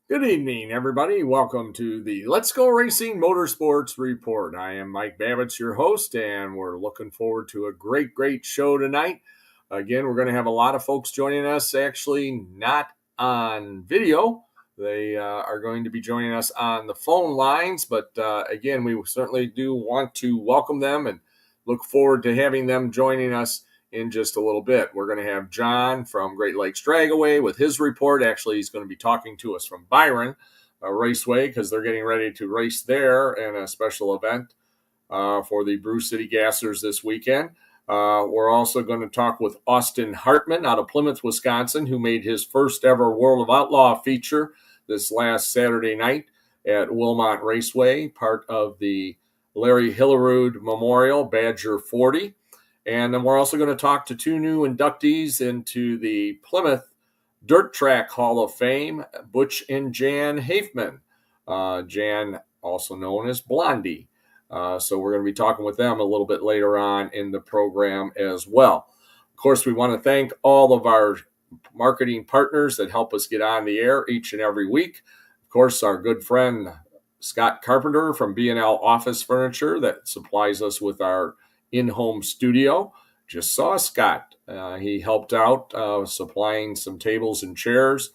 Good evening, everybody. Welcome to the Let's Go Racing Motorsports Report. I am Mike Babicz, your host, and we're looking forward to a great show tonight. Again, we're going to have a lot of folks joining us, actually not on video. They are going to be joining us on the phone lines, but again, we certainly do want to welcome them and look forward to having them joining us in just a little bit. We're going to have John from Great Lakes Dragaway with his report. Actually, he's going to be talking to us from Byron Raceway because they're getting ready to race there in a special event for the Brew City Gassers this weekend. We're also going to talk with Austin Hartman out of Plymouth, Wisconsin, who made his first ever World of Outlaw feature this last Saturday night at Wilmot Raceway, part of the Larry Hillerud Memorial Badger 40. And then we're also going to talk to two new inductees into the Plymouth Dirt Track Hall of Fame, Butch and Jan Hafman. Jan, also known as Blondie. So we're going to be talking with them a little bit later on in the program as well. Of course, we want to thank all of our marketing partners that help us get on the air each and every week. Of course, our good friend Scott Carpenter from B&L Office Furniture that supplies us with our in-home studio. Just saw Scott. He helped out supplying some tables and chairs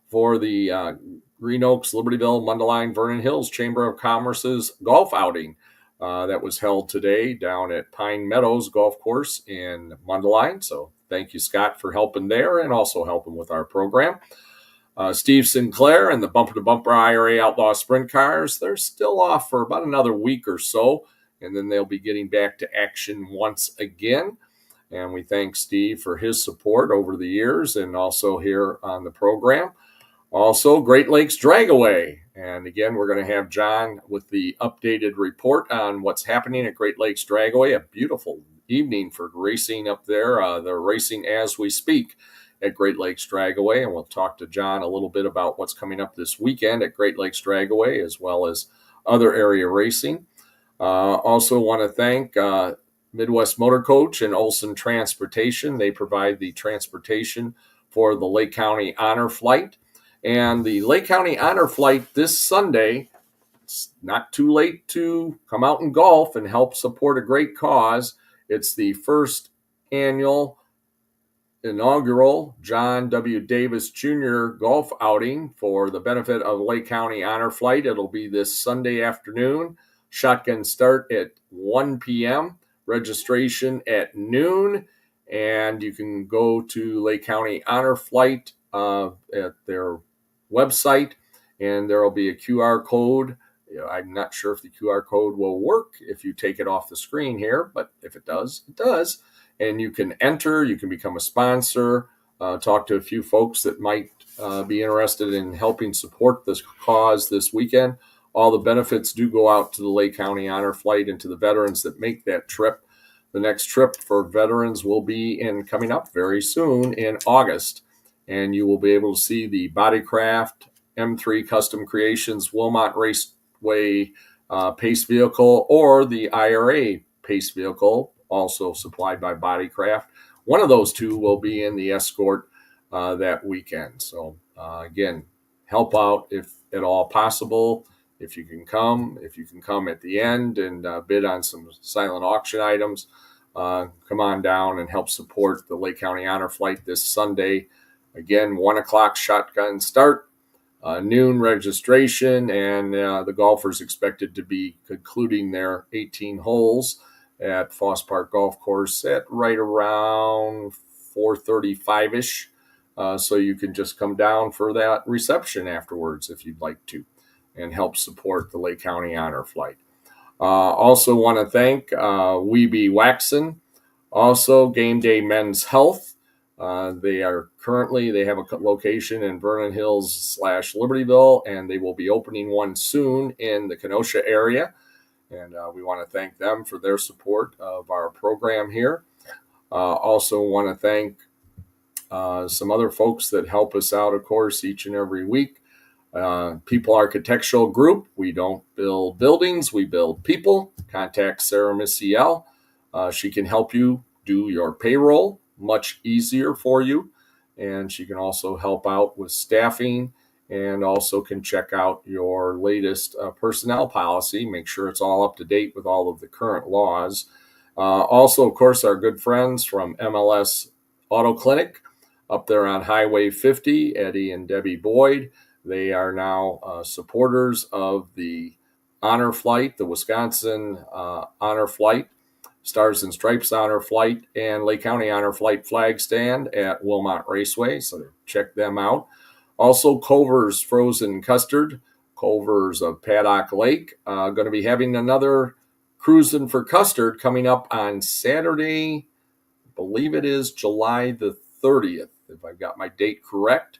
for the Green Oaks, Libertyville, Mundelein, Vernon Hills Chamber of Commerce's golf outing that was held today down at Pine Meadows Golf Course in Mundelein. So thank you, Scott, for helping there and also helping with our program. Steve Sinclair and the Bumper to Bumper IRA Outlaw Sprint Cars, they're still off for about another week or so, and then they'll be getting back to action once again. And we thank Steve for his support over the years and also here on the program. Also, Great Lakes Dragaway. And again, we're going to have John with the updated report on what's happening at Great Lakes Dragaway. A beautiful evening for racing up there. They're racing as we speak at Great Lakes Dragaway. And we'll talk to John a little bit about what's coming up this weekend at Great Lakes Dragaway, as well as other area racing. Also want to thank Midwest Motor Coach and Olson Transportation. They provide the transportation for the Lake County Honor Flight. And the Lake County Honor Flight this Sunday, it's not too late to come out and golf and help support a great cause. It's the first annual inaugural John W. Davis Jr. golf outing for the benefit of Lake County Honor Flight. It'll be this Sunday afternoon. Shotgun start at 1 p.m., registration at noon, and you can go to Lake County Honor Flight at their website, and there will be a QR code. I'm not sure if the QR code will work if you take it off the screen here, but if it does, it does. And you can enter, you can become a sponsor, talk to a few folks that might be interested in helping support this cause this weekend. All the benefits do go out to the Lake County Honor Flight and to the veterans that make that trip. The next trip for veterans will be coming up very soon in August. And you will be able to see the Bodycraft M3 Custom Creations Wilmot Raceway Pace Vehicle or the IRA Pace Vehicle, also supplied by Bodycraft. One of those two will be in the escort that weekend. So again, help out if at all possible. If you can come at the end and bid on some silent auction items, come on down and help support the Lake County Honor Flight this Sunday. Again, 1 o'clock shotgun start, noon registration, and the golfers expected to be concluding their 18 holes at Foss Park Golf Course at right around 4:35ish. So you can just come down for that reception afterwards if you'd like to, and help support the Lake County Honor Flight. Also want to thank Weeby Waxon, also Game Day Men's Health. They have a location in Vernon Hills / Libertyville, and they will be opening one soon in the Kenosha area. And we want to thank them for their support of our program here. Also want to thank some other folks that help us out, of course, each and every week. People Architectural Group. We don't build buildings, we build people. Contact Sarah Missiel. She can help you do your payroll much easier for you. And she can also help out with staffing, and also can check out your latest personnel policy. Make sure it's all up to date with all of the current laws. Also, of course, our good friends from MLS Auto Clinic up there on Highway 50, Eddie and Debbie Boyd. They are now supporters of the Honor Flight, the Wisconsin Honor Flight, Stars and Stripes Honor Flight, and Lake County Honor Flight flag stand at Wilmot Raceway. So check them out. Also, Culver's Frozen Custard, Culver's of Paddock Lake, going to be having another Cruising for Custard coming up on Saturday. I believe it is July the 30th, if I've got my date correct.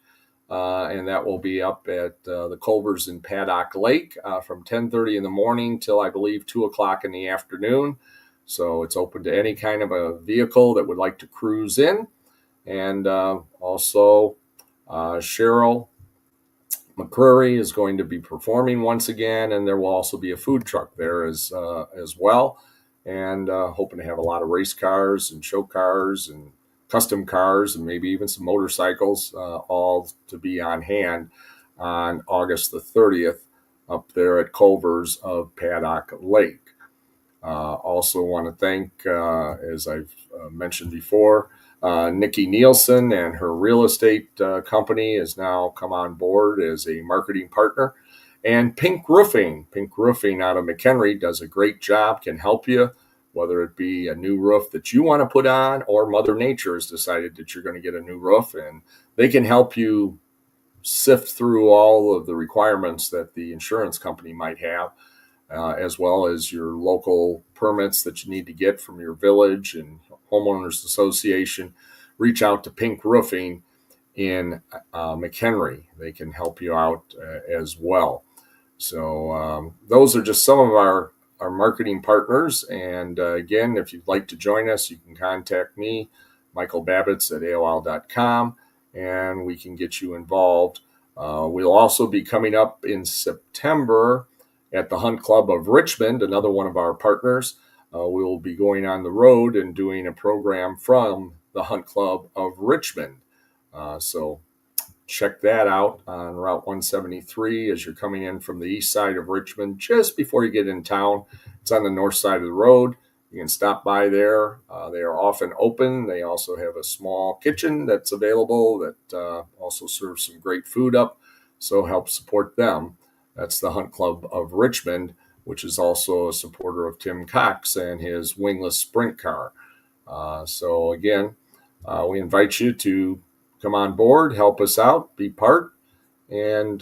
And that will be up at the Culver's in Paddock Lake from 10:30 in the morning till, I believe, 2 o'clock in the afternoon. So it's open to any kind of a vehicle that would like to cruise in. And also Cheryl McCreary is going to be performing once again, and there will also be a food truck there as well. And hoping to have a lot of race cars and show cars and custom cars and maybe even some motorcycles, all to be on hand on August the 30th up there at Culver's of Paddock Lake. Also want to thank, as I've mentioned before, Nikki Nielsen and her real estate company has now come on board as a marketing partner. And Pink Roofing out of McHenry does a great job, can help you, whether it be a new roof that you want to put on, or Mother Nature has decided that you're going to get a new roof, and they can help you sift through all of the requirements that the insurance company might have, as well as your local permits that you need to get from your village and homeowners association. Reach out to Pink Roofing in McHenry. They can help you out as well. So those are just some of our marketing partners. And again, if you'd like to join us, you can contact me, Michael Babicz at AOL.com, and we can get you involved. We'll also be coming up in September at the Hunt Club of Richmond, another one of our partners. We will be going on the road and doing a program from the Hunt Club of Richmond. So check that out on Route 173 as you're coming in from the east side of Richmond, just before you get in town. It's on the north side of the road. You can stop by there. They are often open. They also have a small kitchen that's available that also serves some great food up, so help support them. That's the Hunt Club of Richmond, which is also a supporter of Tim Cox and his wingless sprint car. So again, we invite you to come on board, help us out, be part. And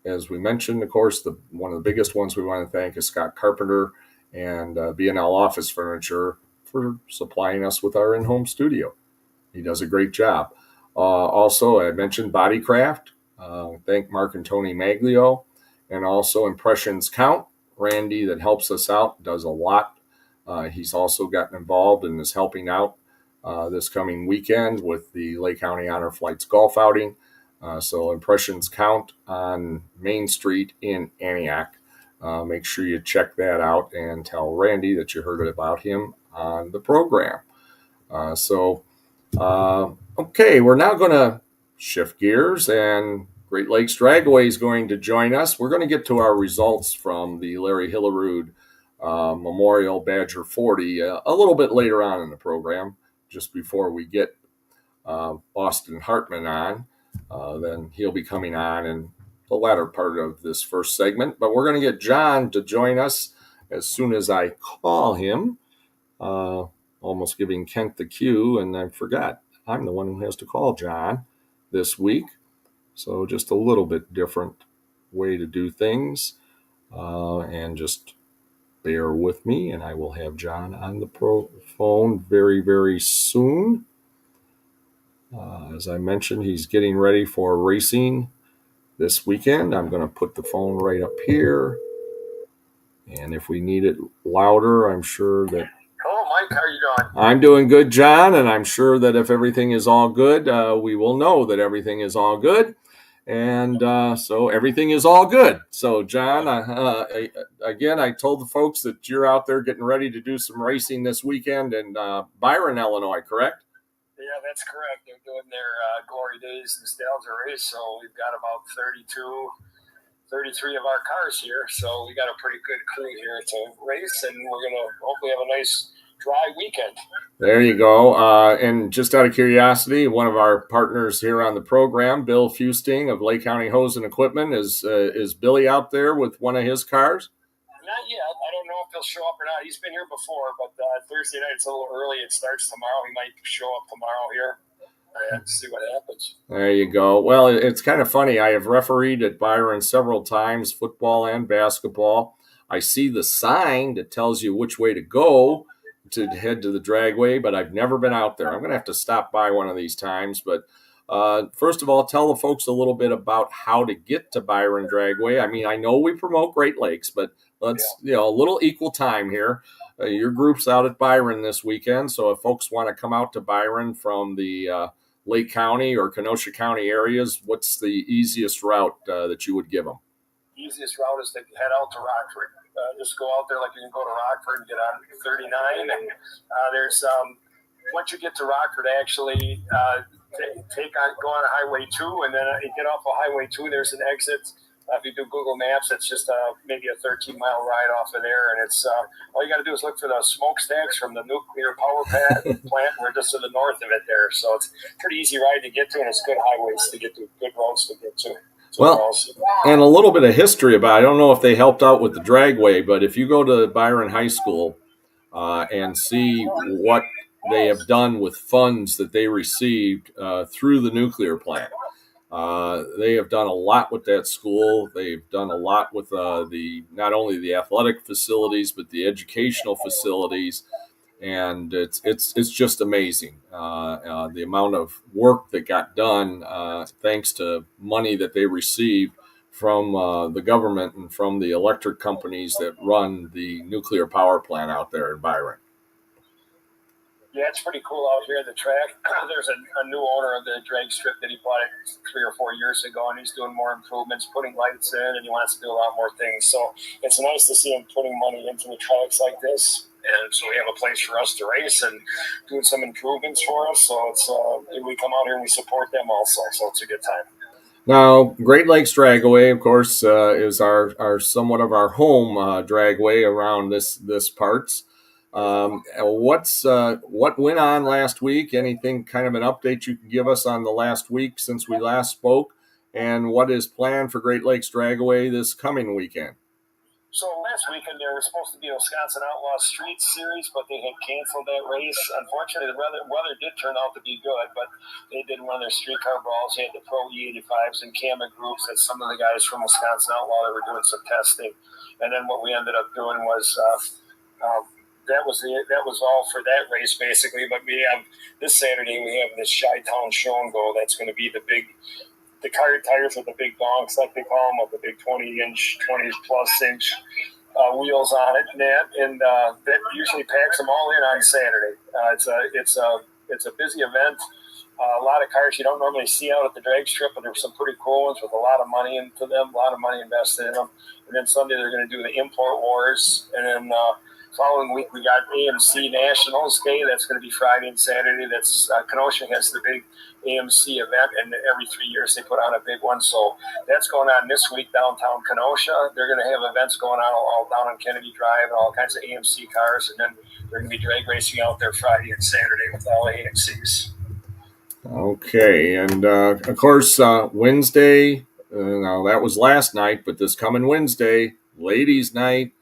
as we mentioned, of course, one of the biggest ones we want to thank is Scott Carpenter and B&L Office Furniture for supplying us with our in-home studio. He does a great job. Also, I mentioned Bodycraft. Thank Mark and Tony Maglio. And also Impressions Count. Randy, that helps us out, does a lot. He's also gotten involved and is helping out this coming weekend with the Lake County Honor Flights golf outing. So Impressions Count on Main Street in Antioch. Make sure you check that out and tell Randy that you heard about him on the program. Okay, we're now going to shift gears, and Great Lakes Dragway is going to join us. We're going to get to our results from the Larry Hillerud Memorial Badger 40 a little bit later on in the program, just before we get Austin Hartman on. Then he'll be coming on in the latter part of this first segment. But we're going to get John to join us as soon as I call him. almost giving Kent the cue, and I forgot. I'm the one who has to call John this week. So just a little bit different way to do things. And just bear with me, and I will have John on the phone very, very soon. As I mentioned, he's getting ready for racing this weekend. I'm going to put the phone right up here. And if we need it louder, I'm sure that... Hello, Mike. How are you doing? I'm doing good, John, and I'm sure that if everything is all good, we will know that everything is all good. And so everything is all good. So, John, again, I told the folks that you're out there getting ready to do some racing this weekend in Byron, Illinois, correct? Yeah, that's correct. They're doing their Glory Days Nostalgia race, so we've got about 33 of our cars here. So we got a pretty good crew here to race, and we're going to hopefully have a nice dry weekend. There you go. And just out of curiosity, one of our partners here on the program, Bill Fusting of Lake County Hose and Equipment, is Billy out there with one of his cars? Not yet. I don't know if he'll show up or not. He's been here before, but Thursday night it's a little early. It starts tomorrow. He might show up tomorrow here. See what happens. There you go. Well, it's kind of funny. I have refereed at Byron several times, football and basketball. I see the sign that tells you which way to go to head to the dragway, but I've never been out there. I'm going to have to stop by one of these times. But first of all, tell the folks a little bit about how to get to Byron Dragway. I mean, I know we promote Great Lakes, but let's, a little equal time here. Your group's out at Byron this weekend, so if folks want to come out to Byron from the Lake County or Kenosha County areas, what's the easiest route that you would give them? Easiest route is to head out to Rockford. Just go out there like you can go to Rockford and get on 39. And there's once you get to Rockford, actually go on Highway 2, and then you get off of Highway 2. There's an exit. If you do Google Maps, it's just maybe a 13-mile ride off of there, and it's all you got to do is look for the smokestacks from the nuclear power plant. We're just to the north of it there, so it's a pretty easy ride to get to, and it's good highways to get to, good roads to get to. Well, and a little bit of history about, I don't know if they helped out with the dragway, but if you go to Byron High School and see what they have done with funds that they received through the nuclear plant, they have done a lot with that school. They've done a lot with not only the athletic facilities, but the educational facilities. And it's just amazing the amount of work that got done thanks to money that they received from the government and from the electric companies that run the nuclear power plant out there in Byron. Yeah, it's pretty cool out here at the track. There's a new owner of the drag strip that he bought it 3 or 4 years ago, and he's doing more improvements, putting lights in, and he wants to do a lot more things. So it's nice to see him putting money into the tracks like this. And so we have a place for us to race and doing some improvements for us. So it's we come out here and we support them also. So it's a good time. Now, Great Lakes Dragway, of course, is our somewhat of our home dragway around this parts. What went on last week? Anything kind of an update you can give us on the last week since we last spoke, and what is planned for Great Lakes Dragway this coming weekend? So last weekend there was supposed to be a Wisconsin Outlaw Street Series, but they had canceled that race. Unfortunately, the weather did turn out to be good, but they didn't run their streetcar brawls. They had the Pro E85s and Kama groups, and some of the guys from Wisconsin Outlaw that were doing some testing. And then what we ended up doing was that was all for that race basically. But we have this Saturday we have this Chi-Town Show and Go. That's going to be the car tires with the big donks, like they call them, with the big 20-plus-inch wheels on it, and that usually packs them all in on Saturday. It's a busy event. A lot of cars you don't normally see out at the drag strip, but there's some pretty cool ones with a lot of money into them, a lot of money invested in them. And then Sunday they're going to do the Import Wars, and then following week we got AMC Nationals Day. That's going to be Friday and Saturday. That's Kenosha has the big AMC event, and every 3 years they put on a big one. So that's going on this week downtown Kenosha. They're going to have events going on all down on Kennedy Drive and all kinds of AMC cars, and then they're going to be drag racing out there Friday and Saturday with all AMCs. Okay, and of course Wednesday. Now that was last night, but this coming Wednesday, ladies' night.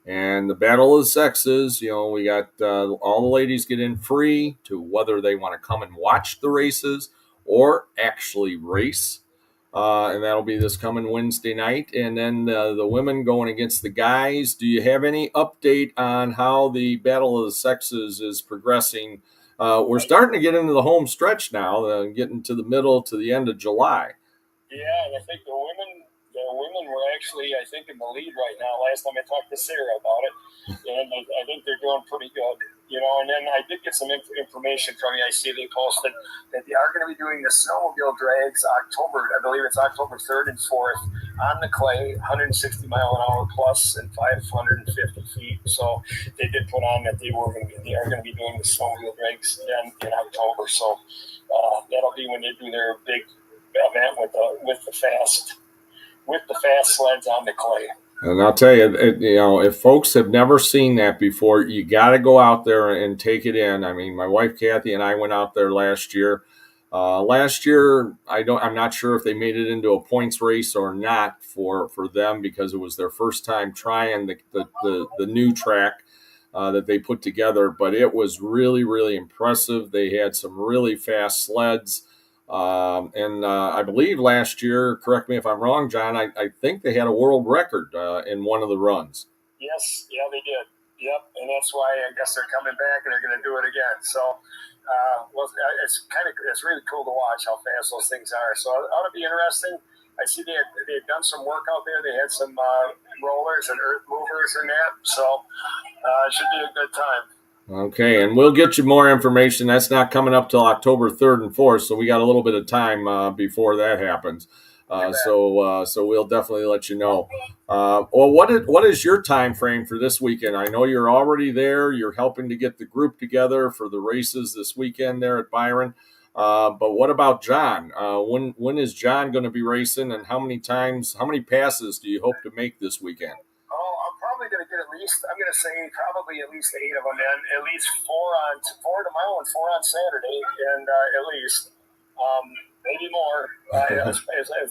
And the Battle of the Sexes, we got all the ladies get in free to whether they want to come and watch the races or actually race. And that'll be this coming Wednesday night. And then the women going against the guys. Do you have any update on how the Battle of the Sexes is progressing? We're starting to get into the home stretch now, getting to the middle to the end of July. Yeah, and I think the women were actually, I think, in the lead right now. Last time I talked to Sarah about it, and I think they're doing pretty good. And then I did get some information from you. I see they posted that they are going to be doing the snowmobile drags October. I believe it's October 3rd and 4th on the clay, 160 mile an hour plus and 550 feet. So they did put on that they are going to be doing the snowmobile drags in October. So that'll be when they do their big event with the fast sleds on the clay. And I'll tell you, if folks have never seen that before, you got to go out there and take it in. I mean, my wife Kathy and I went out there last year. I'm not sure if they made it into a points race or not for them because it was their first time trying the new track that they put together. But it was really, really impressive. They had some really fast sleds. And I believe last year, correct me if I'm wrong, John, I think they had a world record in one of the runs. Yes, yeah, they did. Yep, and that's why I guess they're coming back and they're going to do it again. So, it's really cool to watch how fast those things are. So it ought to be interesting. I see they had done some work out there. They had some rollers and earth movers and that. So it should be a good time. Okay, and we'll get you more information. That's not coming up till October 3rd and 4th, so we got a little bit of time before that happens. So we'll definitely let you know. What is your time frame for this weekend? I know you're already there. You're helping to get the group together for the races this weekend there at Byron. But what about John? When is John going to be racing, and how many passes do you hope to make this weekend? Going to get I'm going to say probably at least 8 of them, and at least 4 tomorrow and 4 on Saturday, and at least maybe more. As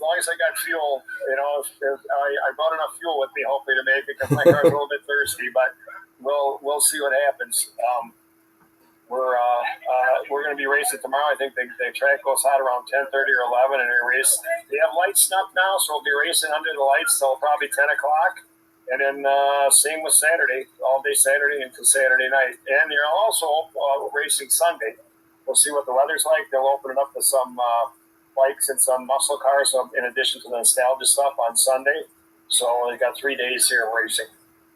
long as I got fuel, if I brought enough fuel with me, hopefully to make it because my car's a little bit thirsty, but we'll see what happens. We're going to be racing tomorrow. I think the track goes out around 10:30 or 11, and they have lights up now, so we'll be racing under the lights till probably 10 o'clock. And then same with Saturday, all day Saturday into Saturday night. And they're also racing Sunday. We'll see what the weather's like. They'll open it up to some bikes and some muscle cars in addition to the nostalgia stuff on Sunday. So they got 3 days here of racing.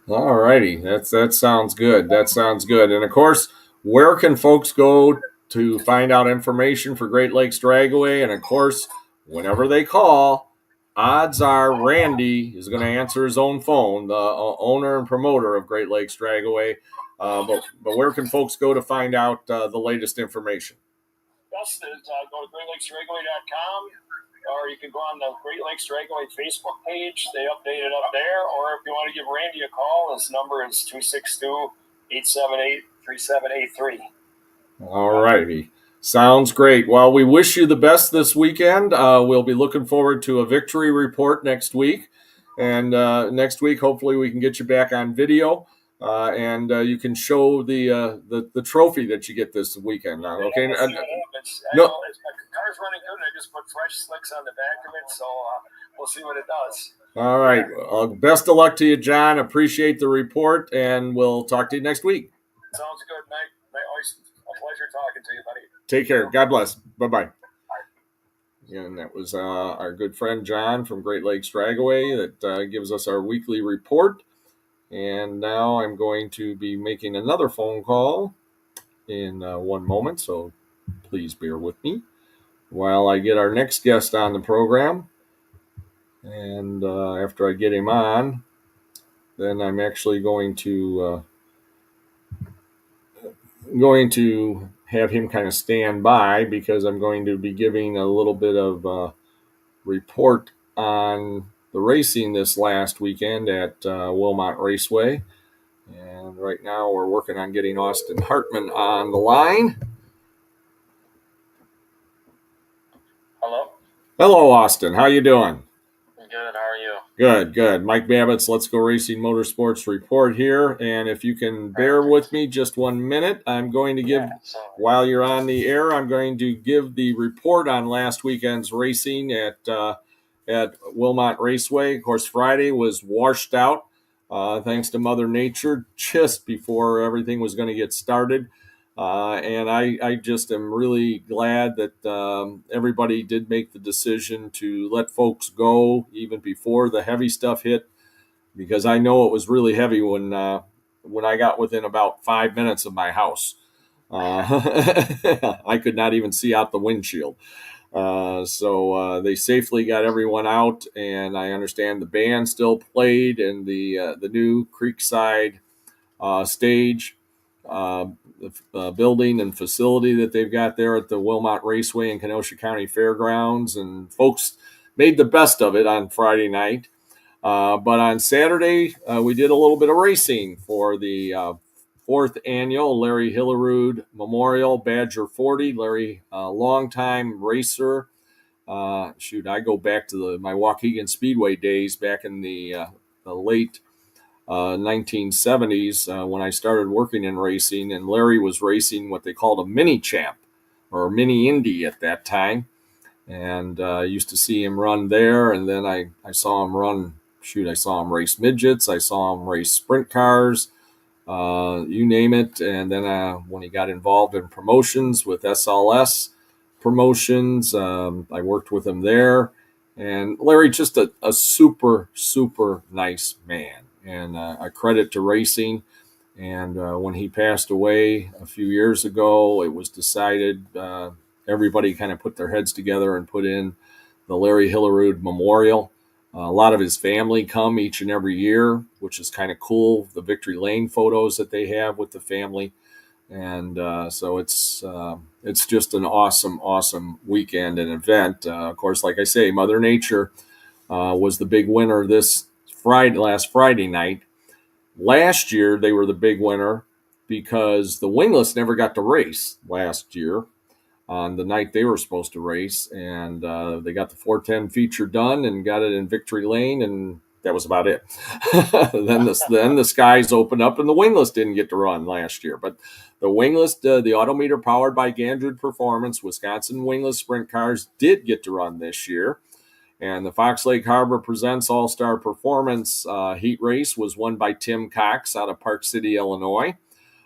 All righty. That sounds good. That sounds good. And, of course, where can folks go to find out information for Great Lakes Dragway? And, of course, whenever they call, odds are Randy is going to answer his own phone, the owner and promoter of Great Lakes Dragway. But where can folks go to find out the latest information? Best is go to greatlakesdragway.com, or you can go on the Great Lakes Dragway Facebook page. They update it up there. Or if you want to give Randy a call, his number is 262-878-3783. All righty. Sounds great. Well, we wish you the best this weekend. We'll be looking forward to a victory report next week. And next week, hopefully, we can get you back on video and you can show the trophy that you get this weekend. Okay. No, my car's running good, and I just put fresh slicks on the back of it, so we'll see what it does. All right. Best of luck to you, John. Appreciate the report, and we'll talk to you next week. Sounds good, Mike. Always a pleasure talking to you, buddy. Take care. God bless. Bye-bye. And that was our good friend John from Great Lakes Dragway that gives us our weekly report. And now I'm going to be making another phone call in 1 moment, so please bear with me while I get our next guest on the program. And after I get him on, then I'm actually going to have him kind of stand by because I'm going to be giving a little bit of report on the racing this last weekend at Wilmot Raceway. And right now we're working on getting Austin Hartman on the line. Hello? Hello, Austin. How you doing? Good. How are you? Good. Mike Babicz, Let's Go Racing Motorsports Report here. And if you can bear with me just 1 minute, I'm going to give, while you're on the air, I'm going to give the report on last weekend's racing at Wilmot Raceway. Of course, Friday was washed out thanks to Mother Nature just before everything was going to get started. And I just am really glad that everybody did make the decision to let folks go even before the heavy stuff hit, because I know it was really heavy when I got within about 5 minutes of my house. I could not even see out the windshield. So they safely got everyone out, and I understand the band still played in the new Creekside stage. Building and facility that they've got there at the Wilmot Raceway in Kenosha County Fairgrounds, and folks made the best of it on Friday night. But on Saturday, we did a little bit of racing for the fourth annual Larry Hillerud Memorial Badger 40. Larry, longtime racer. I go back to my Waukegan Speedway days back in the late 1970s when I started working in racing, and Larry was racing what they called a mini champ or mini Indy at that time, and I used to see him run there, and then I saw him run. I saw him race midgets, I saw him race sprint cars, you name it. And then when he got involved in promotions with SLS promotions, I worked with him there. And Larry, just a super, super nice man, and a credit to racing. And when he passed away a few years ago, it was decided, everybody kind of put their heads together and put in the Larry Hillerud Memorial. A lot of his family come each and every year, which is kind of cool. The Victory Lane photos that they have with the family. And so it's just an awesome weekend and event. Of course, like I say, Mother Nature was the big winner last Friday night. Last year, they were the big winner because the wingless never got to race last year on the night they were supposed to race. And they got the 410 feature done and got it in Victory Lane, and that was about it. then the skies opened up, and the wingless didn't get to run last year. But the wingless, the autometer powered by Gandrid Performance, Wisconsin wingless sprint cars did get to run this year. And the Fox Lake Harbor Presents All-Star Performance heat race was won by Tim Cox out of Park City, Illinois.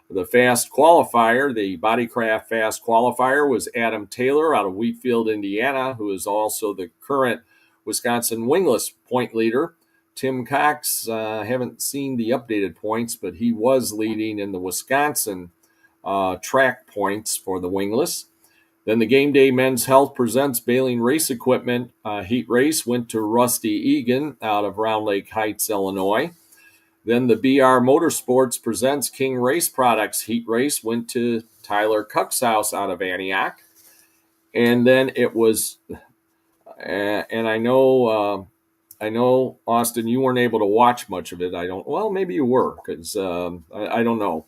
The fast qualifier, the Bodycraft fast qualifier, was Adam Taylor out of Wheatfield, Indiana, who is also the current Wisconsin wingless point leader. Tim Cox, haven't seen the updated points, but he was leading in the Wisconsin track points for the wingless. Then the Game Day Men's Health Presents Baling Race Equipment heat race went to Rusty Egan out of Round Lake Heights, Illinois. Then the BR Motorsports Presents King Race Products heat race went to Tyler Cuxhouse out of Antioch. And then it was, and I know, Austin, you weren't able to watch much of it. Maybe you were, because I don't know.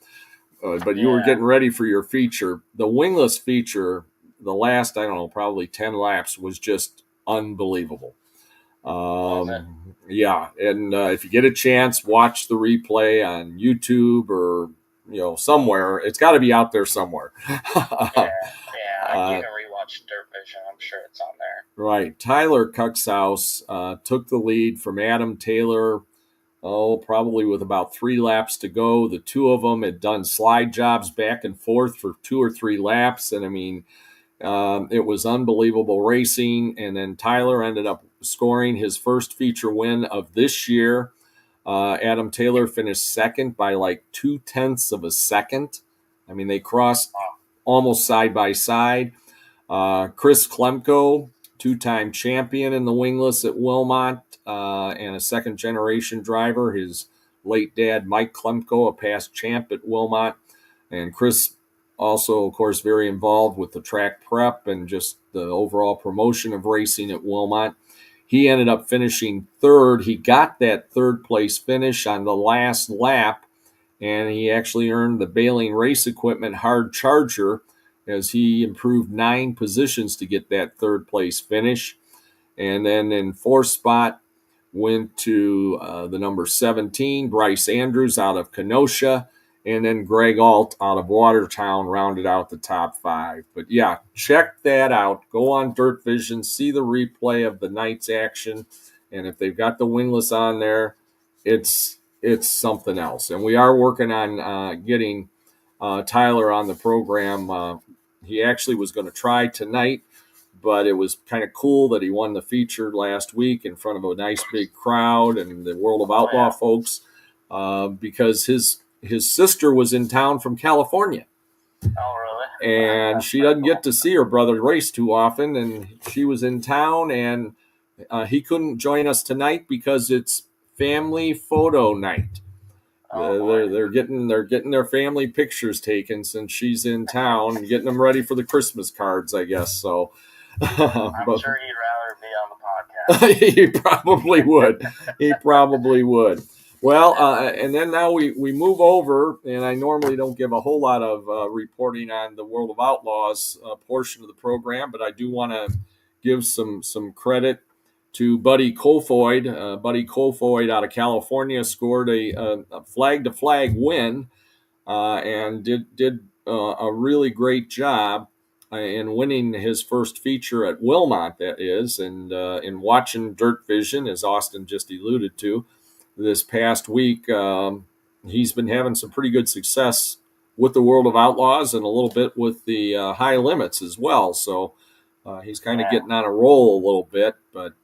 But you were getting ready for your feature. The wingless feature, the last, probably 10 laps was just unbelievable. Yeah. And if you get a chance, watch the replay on YouTube or, somewhere. It's got to be out there somewhere. I can't rewatch Dirt Vision. I'm sure it's on there. Right. Tyler Cuxhouse took the lead from Adam Taylor, probably with about 3 laps to go. The two of them had done slide jobs back and forth for 2 or 3 laps. And it was unbelievable racing. And then Tyler ended up scoring his first feature win of this year. Adam Taylor finished second by like 0.2 of a second. They crossed almost side by side. Chris Klemko, 2-time champion in the wingless at Wilmot, and a second-generation driver. His late dad, Mike Klemko, a past champ at Wilmot. And Chris also, of course, very involved with the track prep and just the overall promotion of racing at Wilmot. He ended up finishing third. He got that third-place finish on the last lap, and he actually earned the Baling Race Equipment Hard Charger as he improved 9 positions to get that third-place finish. And then in fourth spot, went to the number 17, Bryce Andrews out of Kenosha, and then Greg Alt out of Watertown rounded out the top 5. But yeah, check that out. Go on Dirt Vision, see the replay of the night's action, and if they've got the wingless on there, it's something else. And we are working on getting Tyler on the program. He actually was going to try tonight, but it was kind of cool that he won the feature last week in front of a nice big crowd and the World of Outlaw folks, because his sister was in town from California. Oh, really? And she doesn't get to see her brother race too often, and she was in town, and he couldn't join us tonight because it's family photo night. They're getting their family pictures taken since she's in town, and getting them ready for the Christmas cards, I guess. So I'm sure he'd rather be on the podcast. He probably would. He probably would. Well, and then now we move over, and I normally don't give a whole lot of reporting on the World of Outlaws portion of the program, but I do want to give some credit to Buddy Kofoid. Buddy Kofoid out of California scored a flag-to-flag win and did a really great job in winning his first feature at Wilmot, that is, and in watching Dirt Vision, as Austin just alluded to, this past week, he's been having some pretty good success with the World of Outlaws and a little bit with the high limits as well. So he's kind of getting on a roll a little bit, but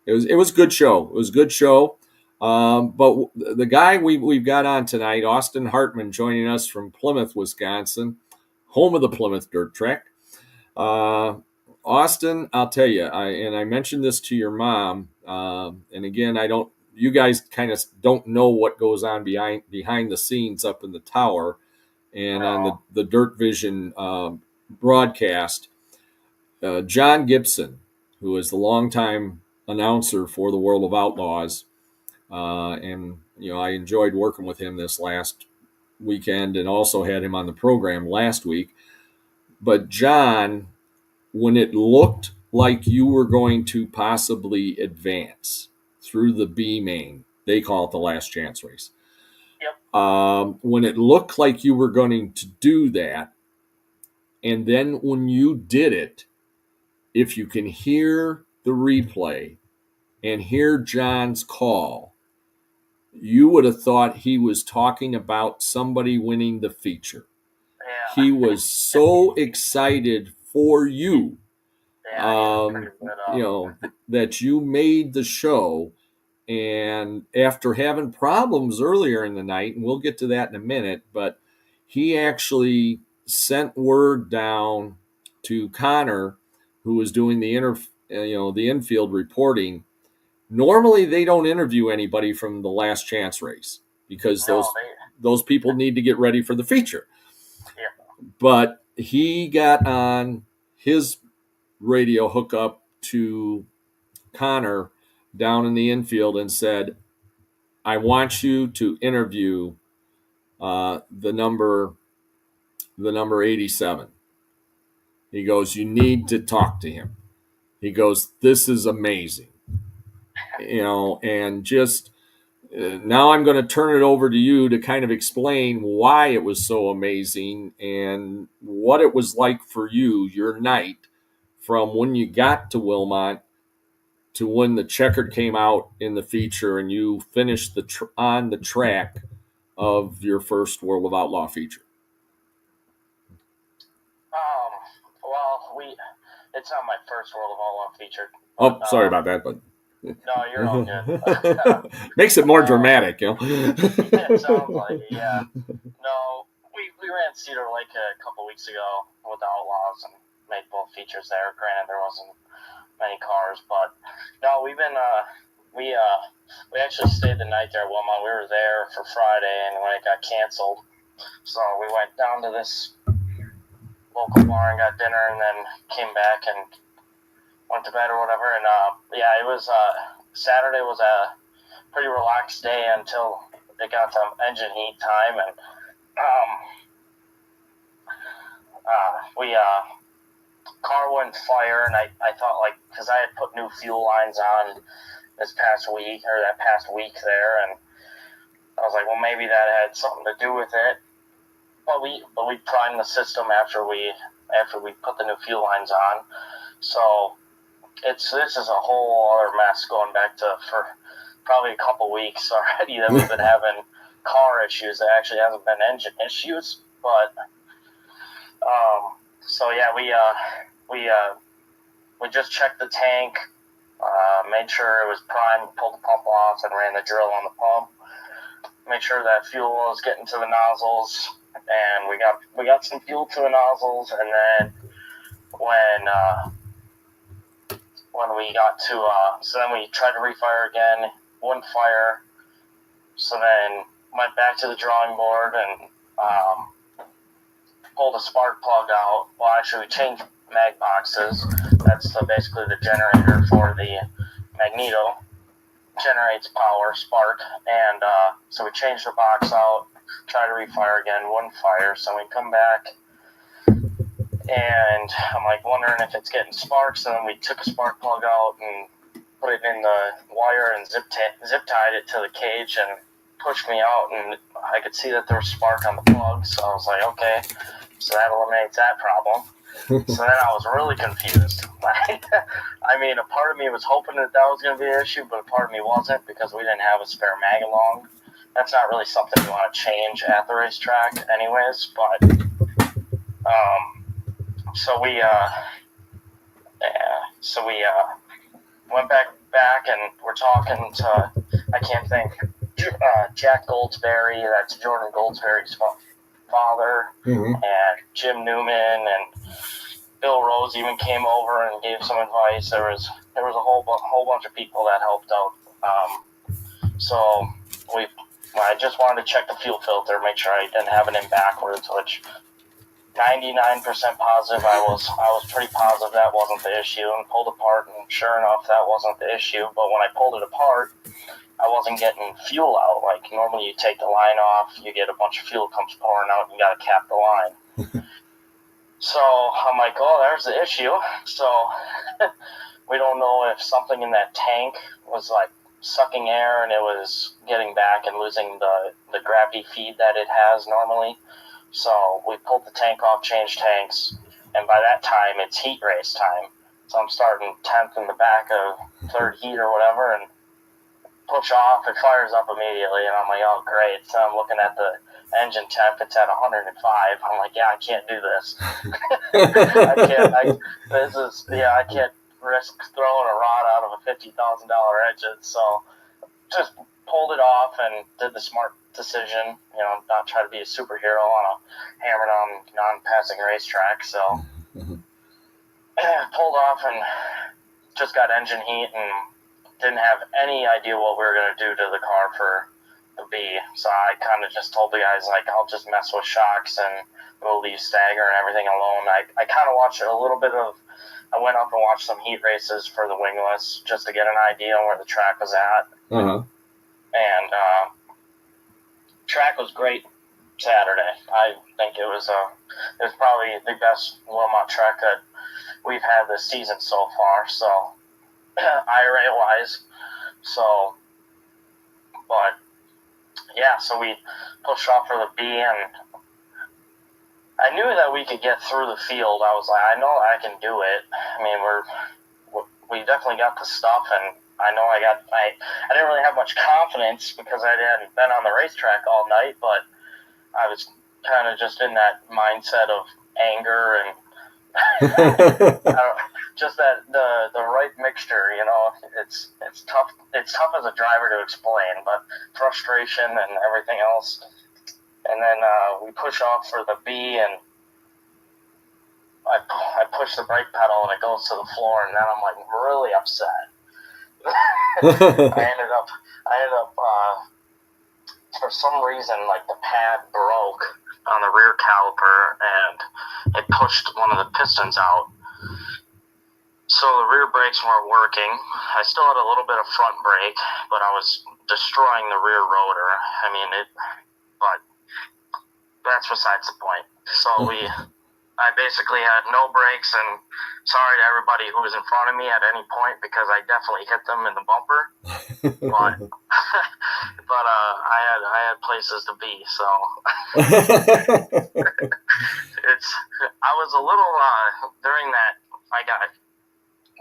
it was a good show. It was a good show. But the guy we've got on tonight, Austin Hartman, joining us from Plymouth, Wisconsin, home of the Plymouth Dirt Track. Austin, I'll tell you, I mentioned this to your mom, and again, you guys kind of don't know what goes on behind the scenes up in the tower and on the Dirt Vision broadcast. John Gibson, who is the longtime announcer for the World of Outlaws, and I enjoyed working with him this last weekend and also had him on the program last week. But John, when it looked like you were going to possibly advance through the B main, they call it the last chance race. Yep. When it looked like you were going to do that, and then when you did it, if you can hear the replay and hear John's call, you would have thought he was talking about somebody winning the feature. Yeah. He was so excited for you, that you made the show. And after having problems earlier in the night, and we'll get to that in a minute, but he actually sent word down to Connor, who was doing the infield reporting. Normally, they don't interview anybody from the last chance race because those people need to get ready for the feature. Yeah. But he got on his radio hookup to Connor down in the infield and said, I want you to interview the number 87. He goes, you need to talk to him. He goes, this is amazing. And just now I'm going to turn it over to you to kind of explain why it was so amazing and what it was like for you, your night, from when you got to Wilmot to when the checkered came out in the feature and you finished on the track of your first World of Outlaw feature. Well, it's not my first World of Outlaw feature. Oh, sorry about that, but no, you're all good. Makes it more dramatic, It sounds like it, yeah. No, we ran Cedar Lake a couple weeks ago with the Outlaws and made both features there. Granted, there wasn't many cars, but no, we've been we actually stayed the night there at Wilmot. We were there for Friday, and when it got canceled, so we went down to this local bar and got dinner, and then came back and went to bed or whatever. And it was Saturday was a pretty relaxed day until it got to engine heat time, and car wouldn't fire, and I thought, because I had put new fuel lines on this past week or that past week there, and I was like, well, maybe that had something to do with it. But we primed the system after we put the new fuel lines on. So this is a whole other mess going back to for probably a couple weeks already that we've been having car issues. It actually hasn't been engine issues, but so yeah, we just checked the tank, made sure it was primed, pulled the pump off, and ran the drill on the pump. Made sure that fuel was getting to the nozzles, and we got some fuel to the nozzles, and then when we got to so then we tried to refire again, wouldn't fire. So then went back to the drawing board and pulled a spark plug out. Well, actually, we changed mag boxes. That's basically the generator for the magneto. Generates power, spark, and so we changed the box out, tried to refire again, wouldn't fire. So we come back, and I'm like wondering if it's getting sparks. And then we took a spark plug out and put it in the wire and zip tied it to the cage and pushed me out, and I could see that there was spark on the plug. So I was like, okay, so that eliminates that problem. So then I was really confused. I mean, a part of me was hoping that was going to be an issue, but a part of me wasn't because we didn't have a spare mag along. That's not really something you want to change at the racetrack anyways, but so we went back and we're talking to, I can't think, Jack Goldsberry, that's Jordan Goldsberry's father, and Jim Newman and Bill Rose even came over and gave some advice. There was a whole bunch of people that helped out. So I just wanted to check the fuel filter, make sure I didn't have it in backwards, which 99% positive I was pretty positive that wasn't the issue, and pulled apart, and sure enough that wasn't the issue. But when I pulled it apart, I wasn't getting fuel out. Like normally you take the line off, you get a bunch of fuel comes pouring out, and you got to cap the line. So I'm like, oh, there's the issue. So we don't know if something in that tank was like sucking air and it was getting back and losing the gravity feed that it has normally. So we pulled the tank off, changed tanks, and by that time it's heat race time. So I'm starting 10th in the back of third heat or whatever, and push off, it fires up immediately, and I'm like, oh great. So I'm looking at the engine temp, it's at 105. I'm like, yeah, I can't do this. I can't risk throwing a rod out of a $50,000 engine. So just pulled it off and did the smart decision, not try to be a superhero on a hammered on non-passing racetrack. So pulled off and just got engine heat and didn't have any idea what we were going to do to the car for the B. So I kind of just told the guys, like, I'll just mess with shocks and we'll leave stagger and everything alone. I kind of watched a little bit of, I went up and watched some heat races for the wingless just to get an idea on where the track was at. And track was great Saturday. I think it was probably the best Wilmot track that we've had this season so far. So IRA wise, but yeah, so we pushed off for the B, and I knew that we could get through the field. I was like, I know I can do it. I mean, we definitely got the stuff, and I know I didn't really have much confidence because I hadn't been on the racetrack all night, but I was kind of just in that mindset of anger and just that the right mixture. It's tough. It's tough as a driver to explain, but frustration and everything else. And then we push off for the B, and I push the brake pedal, and it goes to the floor, and then I'm like really upset. I ended up for some reason, like the pad broke on the rear caliper, and it pushed one of the pistons out. So the rear brakes weren't working. I still had a little bit of front brake, but I was destroying the rear rotor. I mean, but that's besides the point. So I basically had no brakes, and sorry to everybody who was in front of me at any point because I definitely hit them in the bumper. But I had places to be, so I was a little during that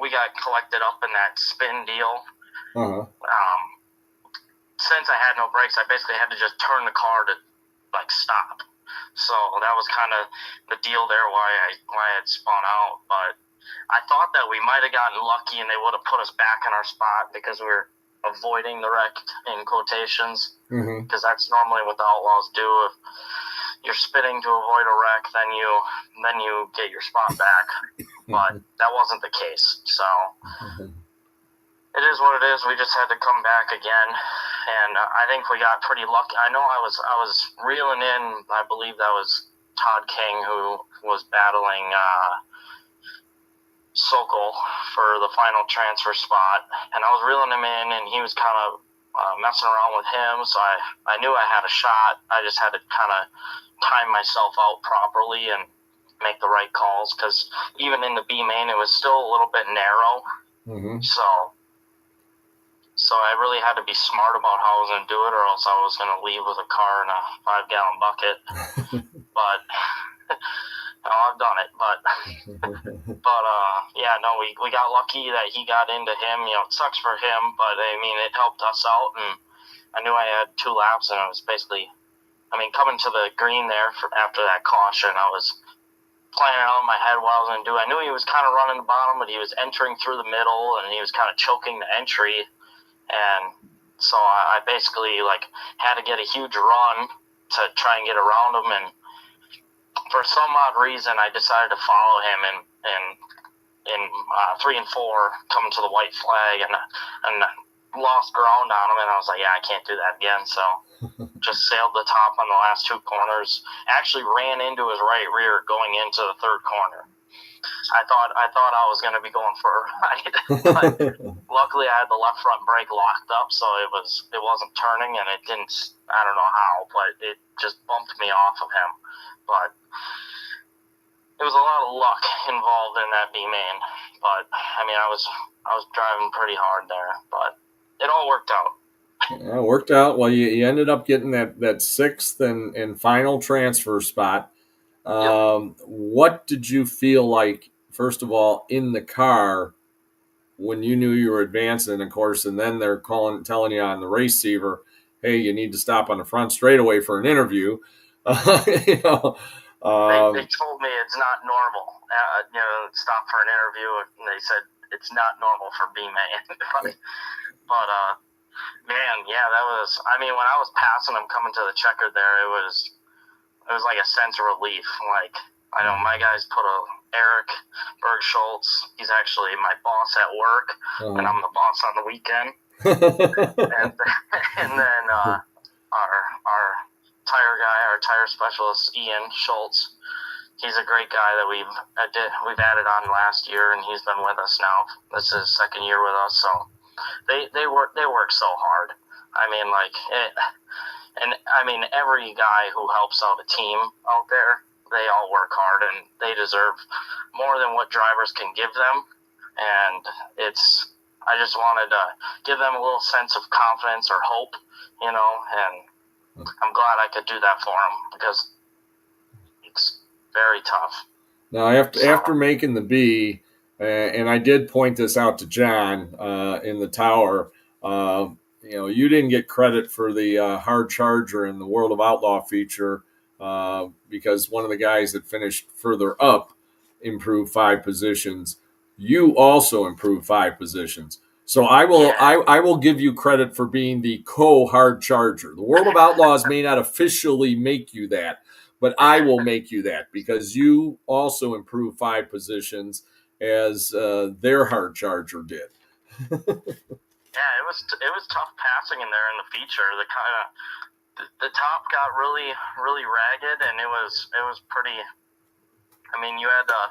we got collected up in that spin deal. Uh-huh. Since I had no brakes, I basically had to just turn the car to stop. So that was kind of the deal there why I had spun out. But I thought that we might have gotten lucky and they would have put us back in our spot because we were avoiding the wreck in quotations. Because that's normally what the Outlaws do. If you're spinning to avoid a wreck, then you get your spot back. But that wasn't the case. So it is what it is. We just had to come back again. And I think we got pretty lucky. I know I was reeling in, I believe that was Todd King who was battling Sokol for the final transfer spot. And I was reeling him in, and he was kind of messing around with him. So I knew I had a shot. I just had to kind of time myself out properly and make the right calls. Because even in the B main, it was still a little bit narrow. So I really had to be smart about how I was going to do it, or else I was going to leave with a car and a 5-gallon bucket. But I've done it. But yeah, no, we got lucky that he got into him. You know, it sucks for him, but I mean, it helped us out. And I knew I had 2 laps, and I was basically, coming to the green there after that caution, I was planning out in my head what I was going to do. I knew he was kind of running the bottom, but he was entering through the middle, and he was kind of choking the entry. And so I basically had to get a huge run to try and get around him. And for some odd reason, I decided to follow him in 3 and 4 coming to the white flag, and lost ground on him. And I was like, yeah, I can't do that again. So just sailed the top on the last 2 corners. Actually ran into his right rear going into the 3rd corner. I thought I was going to be going for a ride, but luckily I had the left front brake locked up, so it wasn't turning, and it didn't. I don't know how, but it just bumped me off of him. But it was a lot of luck involved in that B main. But I was driving pretty hard there, but it all worked out. Yeah, it worked out. Well, you ended up getting that 6th and final transfer spot. What did you feel like, first of all, in the car when you knew you were advancing, of course, and then they're telling you on the receiver, hey, you need to stop on the front straightaway for an interview. They told me it's not normal, stop for an interview, and they said it's not normal for B-Man. But, man, yeah, that was, when I was passing them coming to the checker there, it was like a sense of relief. I know my guys put Eric Berg-Schultz, he's actually my boss at work, and I'm the boss on the weekend. and then our tire guy, our tire specialist, Ian Schultz, he's a great guy that we've added on last year, and he's been with us now. This is his 2nd year with us, so they work so hard. Every guy who helps out a team out there, they all work hard, and they deserve more than what drivers can give them. And I just wanted to give them a little sense of confidence or hope, and I'm glad I could do that for them because it's very tough. Now, after making the B, and I did point this out to John in the tower, you didn't get credit for the hard charger in the World of Outlaw feature because one of the guys that finished further up improved 5 positions. You also improved 5 positions. So I will give you credit for being the co-hard charger. The World of Outlaws may not officially make you that, but I will make you that because you also improved 5 positions as their hard charger did. Yeah, it was tough passing in there in the feature. The top got really, really ragged, and it was pretty. You had to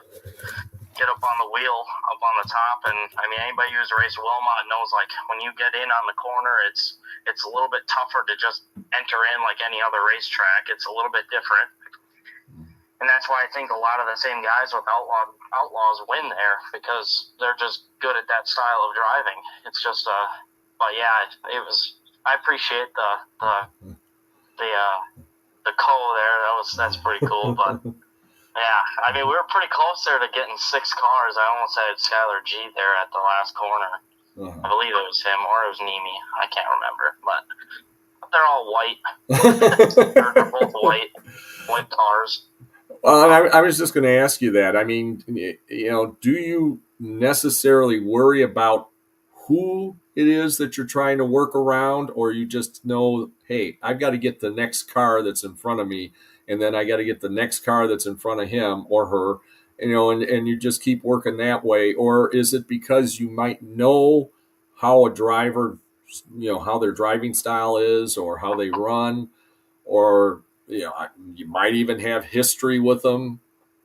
get up on the wheel, up on the top, and anybody who's raced Wilmot knows when you get in on the corner, it's a little bit tougher to just enter in like any other racetrack. It's a little bit different. And that's why I think a lot of the same guys with Outlaws win there, because they're just good at that style of driving. It's just but yeah, it was. I appreciate the there. That's pretty cool. But yeah, I mean, we were pretty close there to getting 6 cars. I almost had Skylar G there at the last corner. I believe it was him, or it was Nemi. I can't remember, but they're all white. They're both white cars. Well, and I was just going to ask you that. I mean, do you necessarily worry about who it is that you're trying to work around, or you just know, hey, I've got to get the next car that's in front of me, and then I got to get the next car that's in front of him or her, and you just keep working that way? Or is it because you might know how a driver, how their driving style is, or how they run, or you might even have history with them.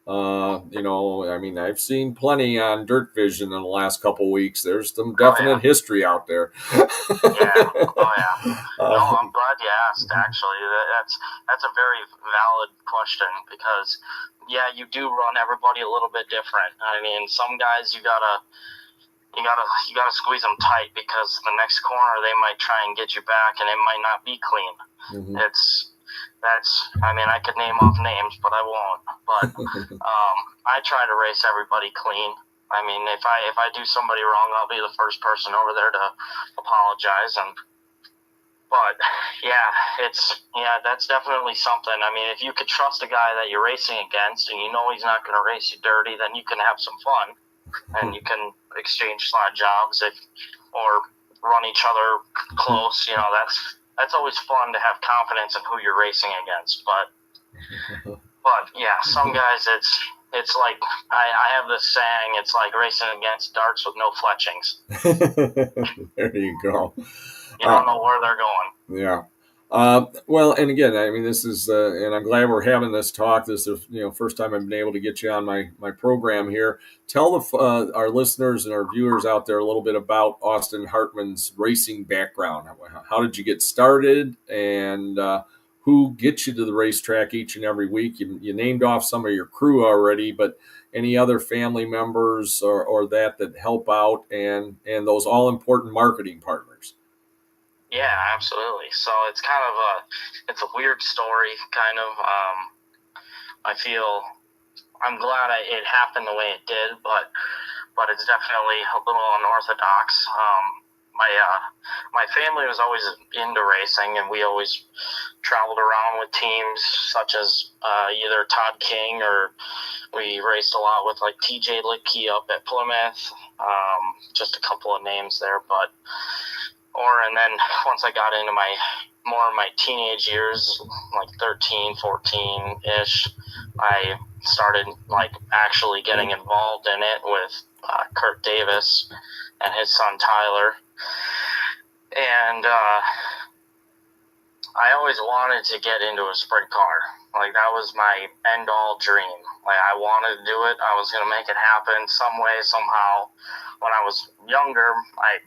I mean, I've seen plenty on Dirt Vision in the last couple of weeks. There's some definite history out there. Yeah. Oh yeah. No, I'm glad you asked. Actually, that's a very valid question, because you do run everybody a little bit different. I mean, some guys you gotta squeeze them tight, because the next corner they might try and get you back, and it might not be clean. Mm-hmm. I mean, I could name off names, but I won't. But I try to race everybody clean. I mean, if I do somebody wrong, I'll be the first person over there to apologize. But that's definitely something. I mean, if you could trust a guy that you're racing against, and you know he's not going to race you dirty, then you can have some fun, and you can exchange slot jobs or run each other close. That's always fun to have confidence in who you're racing against. But yeah, some guys it's like I have this saying, it's like racing against darts with no fletchings. There you go. You don't know where they're going. Yeah. Well, and again, I mean, this is, and I'm glad we're having this talk. This is, first time I've been able to get you on my program here. Tell our listeners and our viewers out there a little bit about Austin Hartman's racing background. How did you get started, and who gets you to the racetrack each and every week? You named off some of your crew already, but any other family members or that help out, and those all important marketing partners? Yeah, absolutely. So it's kind of it's a weird story, kind of. I'm glad it happened the way it did, but it's definitely a little unorthodox. My family was always into racing, and we always traveled around with teams such as either Todd King, or we raced a lot with like TJ Litkey up at Plymouth. Just a couple of names there, and then once I got into my teenage years, like 13, 14-ish, I started like actually getting involved in it with Kurt Davis and his son Tyler. And I always wanted to get into a sprint car. Like, that was my end-all dream. Like, I wanted to do it. I was going to make it happen some way, somehow. When I was younger, I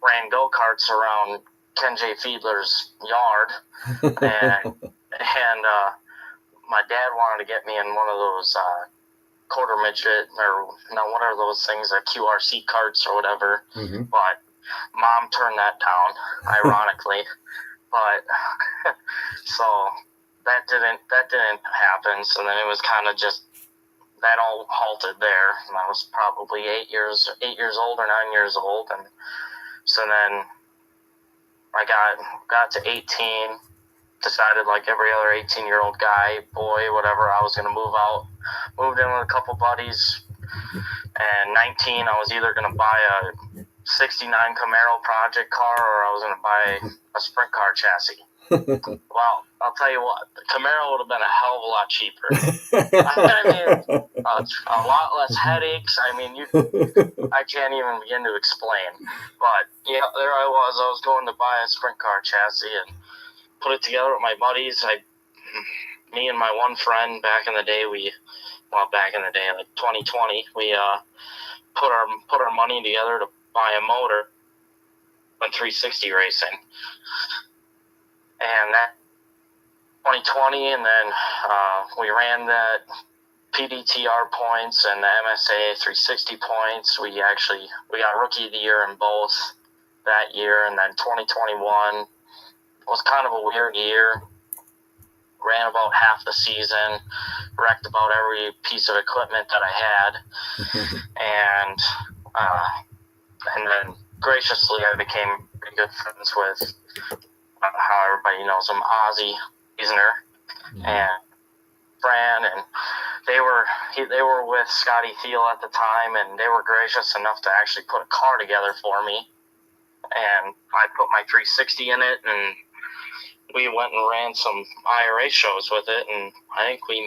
ran go-karts around Ken J. Fiedler's yard, and my dad wanted to get me in one of those quarter midget, or what are those things, QRC karts or whatever. Mm-hmm. But Mom turned that down, ironically. But so that didn't happen. So then it was kind of just, that all halted there. And I was probably 8 years old or 9 years old, and so then I got to 18, decided like every other 18-year-old guy, boy, whatever, I was going to move out. Moved in with a couple buddies. And 19, I was either going to buy a 69 Camaro project car, or I was going to buy a sprint car chassis. Well, I'll tell you what, the Camaro would have been a hell of a lot cheaper. I mean, a lot less headaches. I mean, I can't even begin to explain. But yeah, there I was going to buy a sprint car chassis and put it together with my buddies. Me and my one friend back in the day, like 2020, we put our money together to buy a motor, went 360 racing. And that 2020, and then we ran that PDTR points and the MSA 360 points. We got Rookie of the Year in both that year, and then 2021 was kind of a weird year. Ran about half the season, wrecked about every piece of equipment that I had, and then graciously I became pretty good friends with how everybody knows him, Ozzy Eisner and Fran, and they were with Scotty Thiel at the time, and they were gracious enough to actually put a car together for me, and I put my 360 in it, and we went and ran some IRA shows with it, and I think we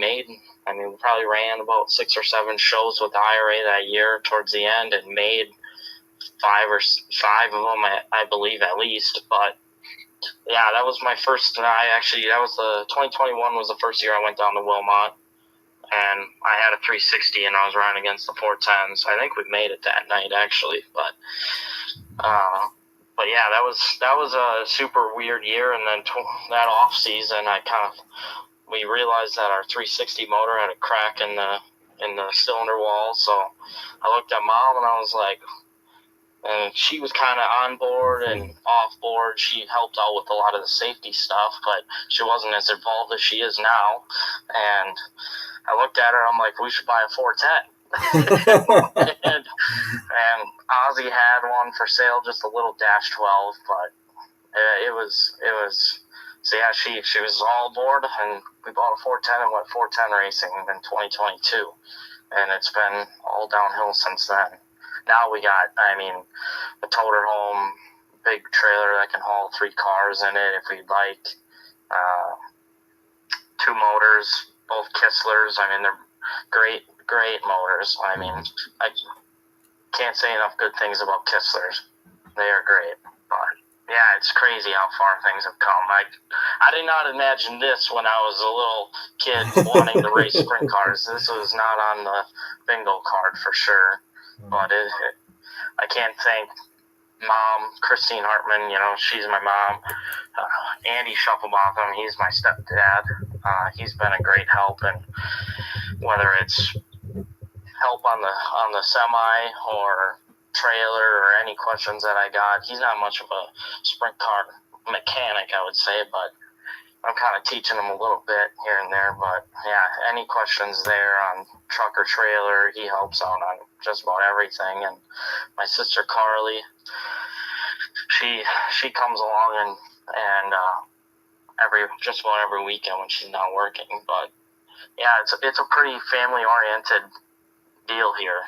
probably ran about 6 or 7 shows with the IRA that year towards the end, and made 5 of them, I believe, at least. But yeah, that was my first. 2021 was the first year I went down to Wilmot, and I had a 360, and I was running against the 410s. I think we made it that night, actually, but yeah, that was a super weird year. And then that off season, we realized that our 360 motor had a crack in the cylinder wall. So I looked at Mom, and I was like, and she was kind of on board and off board. She helped out with a lot of the safety stuff, but she wasn't as involved as she is now. And I looked at her, I'm like, we should buy a 410. and Ozzy had one for sale, just a little Dash 12, but it was so yeah, she was all aboard, and we bought a 410 and went 410 racing in 2022, and it's been all downhill since then. Now we got, a toter home, big trailer that can haul 3 cars in it if we'd like, 2 motors, both Kisslers. They're great motors. I can't say enough good things about Kisslers. They are great. But yeah, it's crazy how far things have come. I did not imagine this when I was a little kid wanting to race sprint cars. This was not on the bingo card for sure. But I can't thank Mom, Christine Hartman, she's my mom. Andy Shufflebotham, he's my stepdad. He's been a great help, and whether it's help on the semi or trailer or any questions that I got, he's not much of a sprint car mechanic, I would say, but I'm kind of teaching him a little bit here and there. But yeah, any questions there on truck or trailer, he helps out on just about everything. And my sister Carly, she comes along and just about every weekend when she's not working. But yeah, it's a pretty family oriented deal here.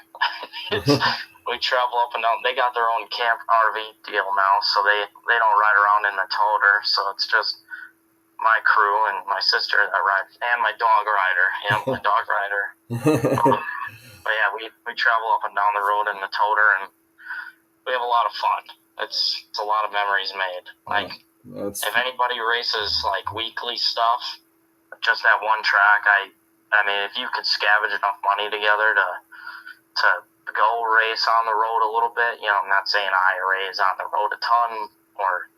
We travel up and down. They got their own camp RV deal now, so they don't ride around in the toter. So it's just my crew and my sister that ride, and my dog rider. Yeah, my dog rider. But yeah, we travel up and down the road in the toter, and we have a lot of fun. It's a lot of memories made. If anybody races weekly stuff, just that one track, if you could scavenge enough money together to go race on the road a little bit, I'm not saying IRA is on the road a ton, or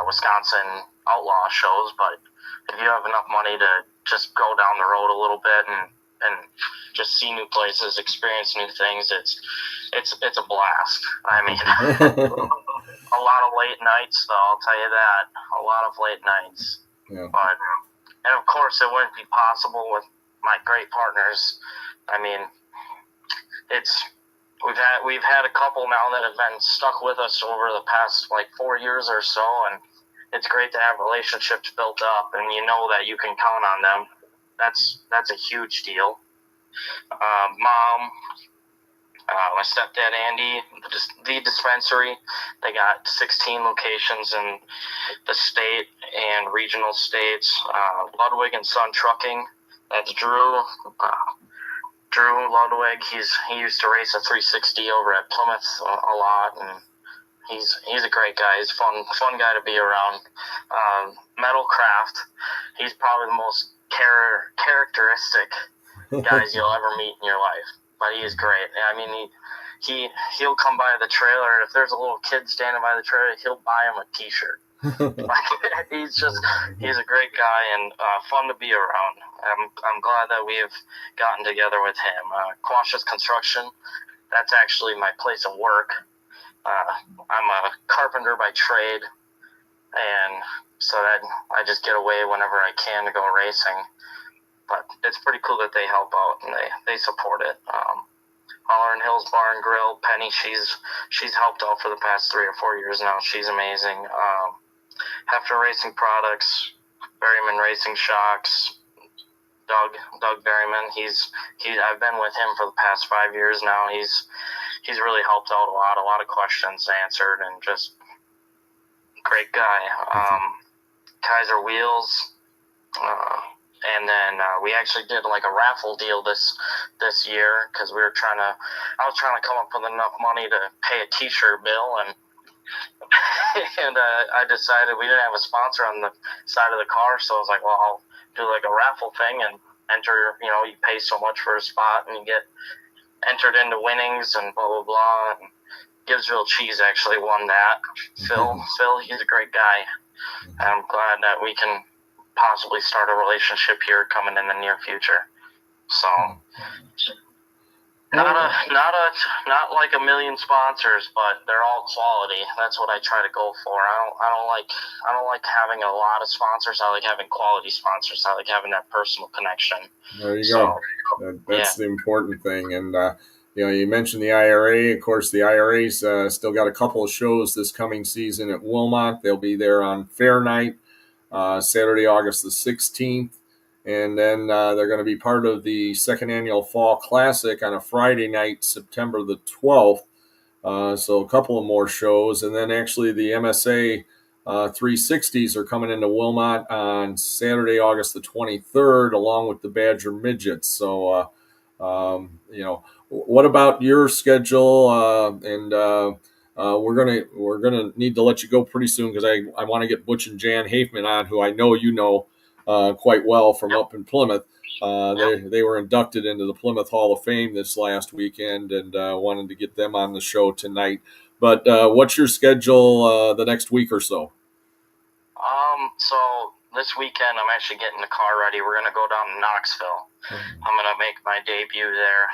Wisconsin outlaw shows, but if you have enough money to just go down the road a little bit and just see new places, experience new things, it's a blast. A lot of late nights, though, I'll tell you that. A lot of late nights. Yeah. But, and of course, it wouldn't be possible with my great partners. We've had a couple now that have been stuck with us over the past 4 years or so, and it's great to have relationships built up, and that you can count on them. That's a huge deal. Mom, my stepdad Andy, the dispensary, they got 16 locations in the state and regional states. Ludwig and Son Trucking, that's Drew. Drew Ludwig, he used to race a 360 over at Plymouth a lot, and he's a great guy. He's a fun guy to be around. Metal Craft, he's probably the most characteristic guys you'll ever meet in your life, but he is great. He'll come by the trailer, and if there's a little kid standing by the trailer, he'll buy him a t-shirt. He's a great guy and fun to be around. I'm glad that we have gotten together with him. Quash's Construction, that's actually my place of work. I'm a carpenter by trade, and so that I just get away whenever I can to go racing. But it's pretty cool that they help out and they support it. Holler and Hills Bar and Grill, Penny, she's helped out for the past 3 or 4 years now. She's amazing. Hefner Racing Products, Berryman Racing Shocks, Doug Berryman. I've been with him for the past 5 years now. He's really helped out a lot of questions answered, and just great guy. Kaiser Wheels, and then we actually did like a raffle deal this year because I was trying to come up with enough money to pay a T-shirt bill, and I decided we didn't have a sponsor on the side of the car, so I was like, well, I'll do like a raffle thing and enter. You pay so much for a spot and you get entered into winnings and blah blah blah. And Gibbsville Cheese actually won that. Phil, he's a great guy. I'm glad that we can possibly start a relationship here coming in the near future. So not like a million sponsors, but they're all quality. That's what I try to go for. I don't like having a lot of sponsors. I like having quality sponsors. I like having that personal connection. There you go. That's the important thing. And you mentioned the IRA. Of course, the IRA's still got a couple of shows this coming season at Wilmot. They'll be there on Fair Night, Saturday, August the 16th. And then they're going to be part of the second annual Fall Classic on a Friday night, September the 12th. So a couple of more shows. And then actually the MSA 360s are coming into Wilmot on Saturday, August the 23rd, along with the Badger Midgets. So, what about your schedule? We're gonna need to let you go pretty soon because I want to get Butch and Jan Hafman on, who I know you know quite well from up in Plymouth. They were inducted into the Plymouth Hall of Fame this last weekend, and wanted to get them on the show tonight. But what's your schedule the next week or so? So this weekend I'm actually getting the car ready. We're gonna go down to Knoxville. I'm gonna make my debut there.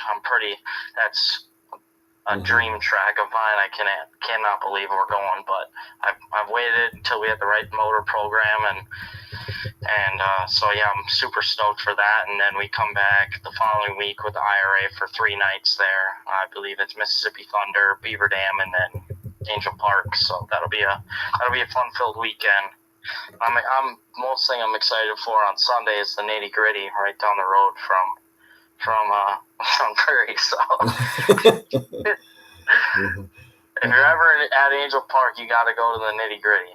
That's a dream track of mine. I cannot believe we're going, but I've waited until we had the right motor program, and so yeah, I'm super stoked for that. And then we come back the following week with the IRA for 3 nights there. I believe it's Mississippi Thunder, Beaver Dam, and then Angel Park. So that'll be a fun-filled weekend. Most thing I'm excited for on Sunday is the nitty gritty right down the road from Prairie. So if you're ever at Angel Park, you got to go to the nitty gritty.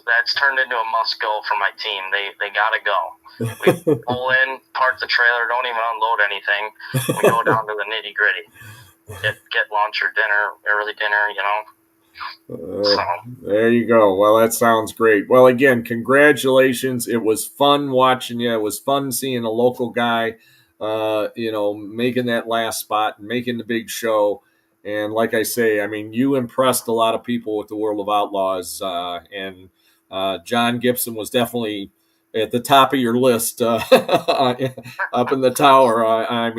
That's turned into a must go for my team. They got to go. We pull in, park the trailer, don't even unload anything. We go down to the nitty gritty. Get lunch or dinner, early dinner, There you go. Well, that sounds great. Well, again, congratulations. It was fun watching you. It was fun seeing a local guy, making that last spot and making the big show. And like I say, I mean, you impressed a lot of people with the World of Outlaws. And John Gibson was definitely at the top of your list up in the tower. I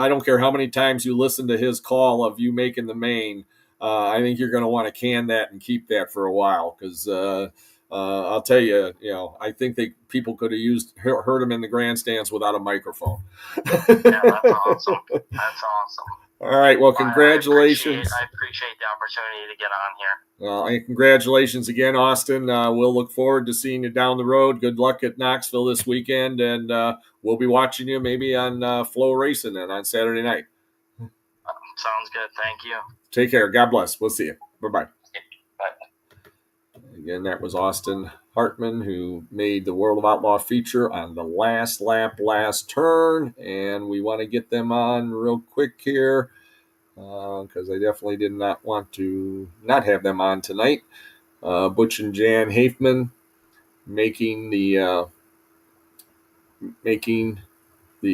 don't care how many times you listen to his call of you making the main. I think you're going to want to can that and keep that for a while because I'll tell you, I think people could have heard him in the grandstands without a microphone. Yeah, that's awesome. That's awesome. All right. Well, congratulations. I appreciate the opportunity to get on here. Well, and congratulations again, Austin. We'll look forward to seeing you down the road. Good luck at Knoxville this weekend, and we'll be watching you maybe on Flow Racing and on Saturday night. Sounds good. Thank you. Take care. God bless. We'll see you. Bye-bye. Bye. Again, that was Austin Hartman, who made the World of Outlaw feature on the last lap, last turn. And we want to get them on real quick here because I definitely did not want to not have them on tonight. Butch and Jan Hafman making the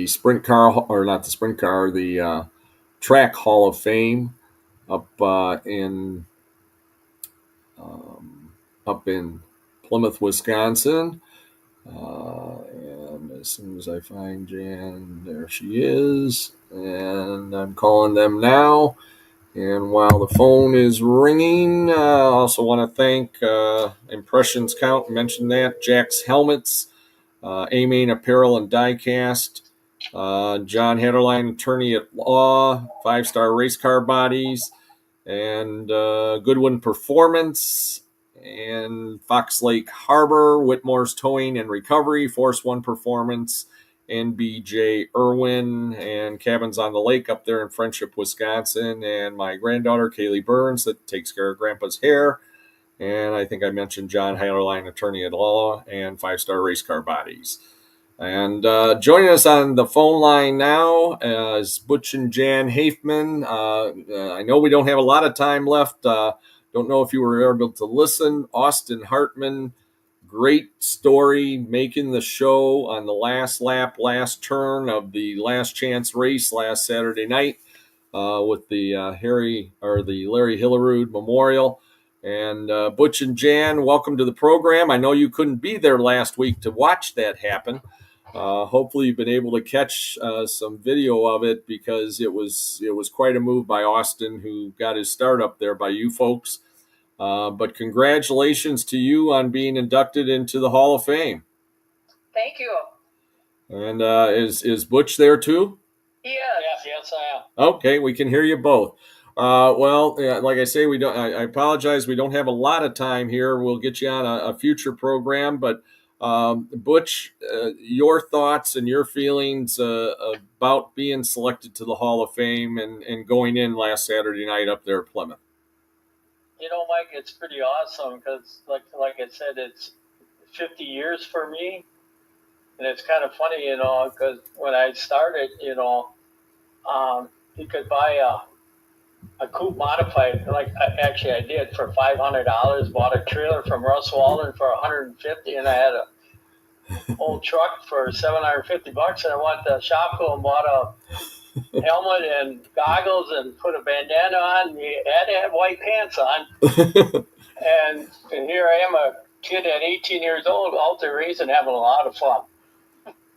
sprint car, or not the sprint car, the track Hall of Fame up in up in Plymouth, Wisconsin. And as soon as I find Jan, there she is. And I'm calling them now. And while the phone is ringing, I also want to thank Impressions Count, mentioned that, Jack's Helmets, A-Main Apparel and Diecast, John Hatterline, Attorney at Law, 5-Star Race Car Bodies, and Goodwin Performance, and Fox Lake Harbor, Whitmore's Towing and Recovery, Force One Performance, NBJ Irwin, and Cabins on the Lake up there in Friendship, Wisconsin, and my granddaughter, Kaylee Burns, that takes care of Grandpa's hair. And I think I mentioned John Hatterline, Attorney at Law, and 5-Star Race Car Bodies. And joining us on the phone line now is Butch and Jan Hafman. I know we don't have a lot of time left. Don't know if you were able to listen. Austin Hartman, great story, making the show on the last lap, last turn of the last chance race last Saturday night with the Larry Hillerud Memorial. And Butch and Jan, welcome to the program. I know you couldn't be there last week to watch that happen. Hopefully you've been able to catch some video of it, because it was quite a move by Austin, who got his start up there by you folks. But congratulations to you on being inducted into the Hall of Fame. Thank you. And is Butch there too? He is. Yes, I am. Okay, we can hear you both. Well, like I say, we don't. I apologize. We don't have a lot of time here. We'll get you on a future program. But Butch, your thoughts and your feelings about being selected to the Hall of Fame and going in last Saturday night up there at Plymouth. You know, Mike, it's pretty awesome because, like I said, it's 50 years for me. And it's kind of funny, you know, because when I started, you know, you could buy a coupe modified, like I did, for $500. Bought a trailer from Russ Walden for $150, and I had a old truck for $750. And I went to Shopko and bought a helmet and goggles and put a bandana on. You had to have white pants on. and here I am, a kid at 18 years old, out there racing, having a lot of fun.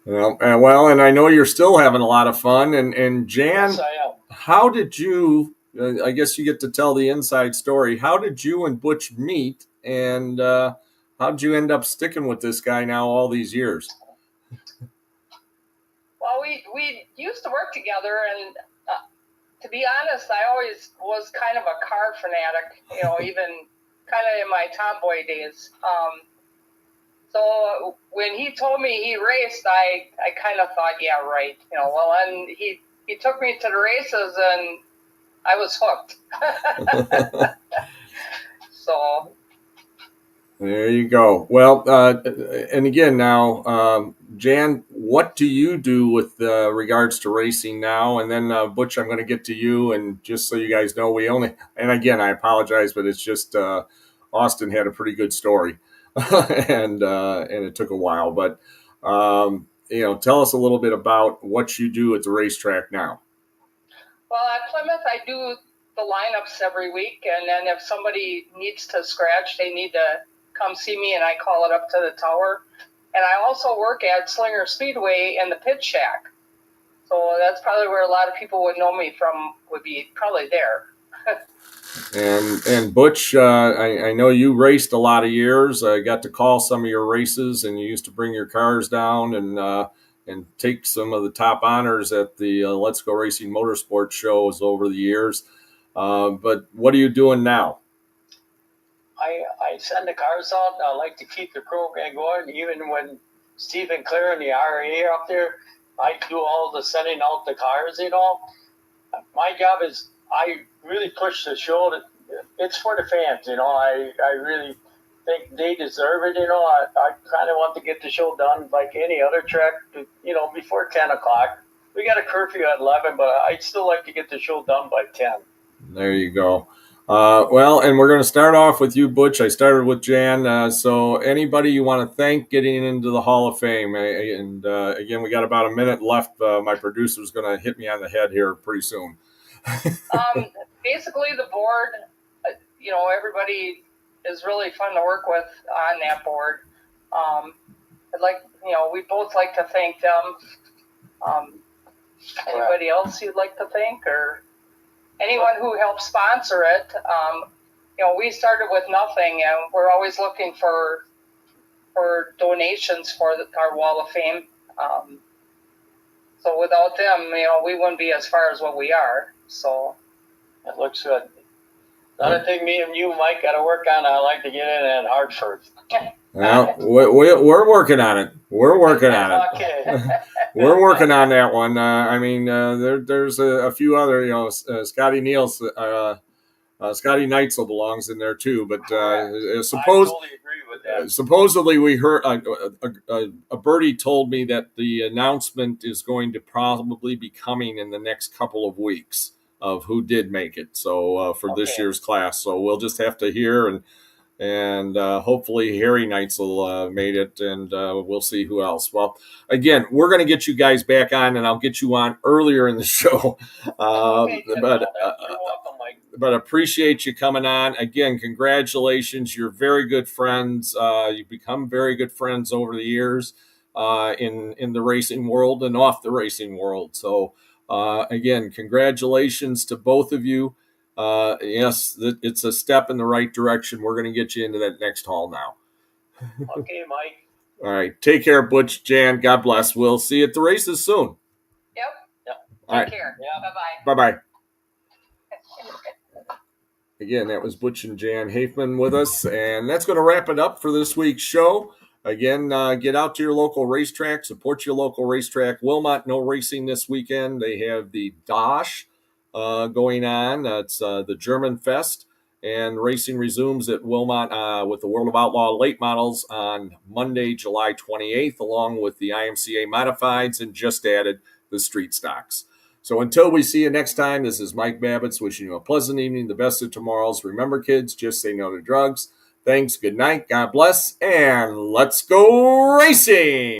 Well, and I know you're still having a lot of fun. And Jan, Yes, I am. how did you? I guess you get to tell the inside story. How did you and Butch meet, and how did you end up sticking with this guy now all these years? Well, we used to work together, and to be honest, I always was kind of a car fanatic, you know, even kind of in my tomboy days. So when he told me he raced, I kind of thought, yeah, right. You know, well, and he took me to the races, and I was hooked. So there you go. Well, and again now, Jan, what do you do with regards to racing now? And then Butch, I'm going to get to you. And just so you guys know, and again, I apologize, but it's just Austin had a pretty good story. and it took a while, but you know, tell us a little bit about what you do at the racetrack now. Well, at Plymouth, I do the lineups every week, and then if somebody needs to scratch, they need to come see me, and I call it up to the tower. And I also work at Slinger Speedway in the pit shack, so that's probably where a lot of people would know me from, would be probably there. And Butch, I know you raced a lot of years. I got to call some of your races, and you used to bring your cars down and take some of the top honors at the Let's Go Racing Motorsports shows over the years. But what are you doing now? I send the cars out. I like to keep the program going. Even when Stephen Clare and the RA up there, I do all the sending out the cars, you know. My job is I really push the show. It's for the fans, you know. I really think they deserve it, you know. I kind of want to get the show done like any other track, you know, before 10 o'clock. We got a curfew at 11, but I'd still like to get the show done by 10. There you go. Well, and we're going to start off with you, Butch. I started with Jan. So anybody you want to thank getting into the Hall of Fame? And again, we got about a minute left. My producer's going to hit me on the head here pretty soon. Basically, the board, you know, everybody is really fun to work with on that board. I'd like, we both like to thank them. Anybody else you'd like to thank, or anyone who helped sponsor it? We started with nothing, and we're always looking for donations for our Wall of Fame. So without them, we wouldn't be as far as what we are. So it looks good. Another thing me and you, Mike, got to work on, I like to get in at Hartford. Well, we're working on it. We're working on it. Okay. We're working on that one. There's a few other, Scotty Niels, Scotty Neitzel belongs in there too. But I totally agree with that. Supposedly we heard a birdie told me that the announcement is going to probably be coming in the next couple of weeks of who did make it. So for this year's class, so we'll just have to hear and hopefully Harry Neitzel made it, and we'll see who else. Well, again, we're going to get you guys back on, and I'll get you on earlier in the show. But appreciate you coming on. Again, congratulations. You're very good friends. You've become very good friends over the years in the racing world and off the racing world. So, again, congratulations to both of you. Yes, it's a step in the right direction. We're going to get you into that next hall now. Okay, Mike. All right. Take care, Butch, Jan. God bless. We'll see you at the races soon. Yep. All right. Take care. Yeah. Bye-bye. Bye-bye. Again, that was Butch and Jan Hafman with us, and that's going to wrap it up for this week's show. Again, get out to your local racetrack, support your local racetrack. Wilmot, no racing this weekend. They have the Dosh going on. It's the German Fest, and racing resumes at Wilmot with the World of Outlaw late models on Monday, July 28th, along with the IMCA modifieds, and just added the street stocks. So until we see you next time, this is Mike Babicz wishing you a pleasant evening, the best of tomorrows. Remember, kids, just say no to drugs. Thanks, good night, God bless, and let's go racing!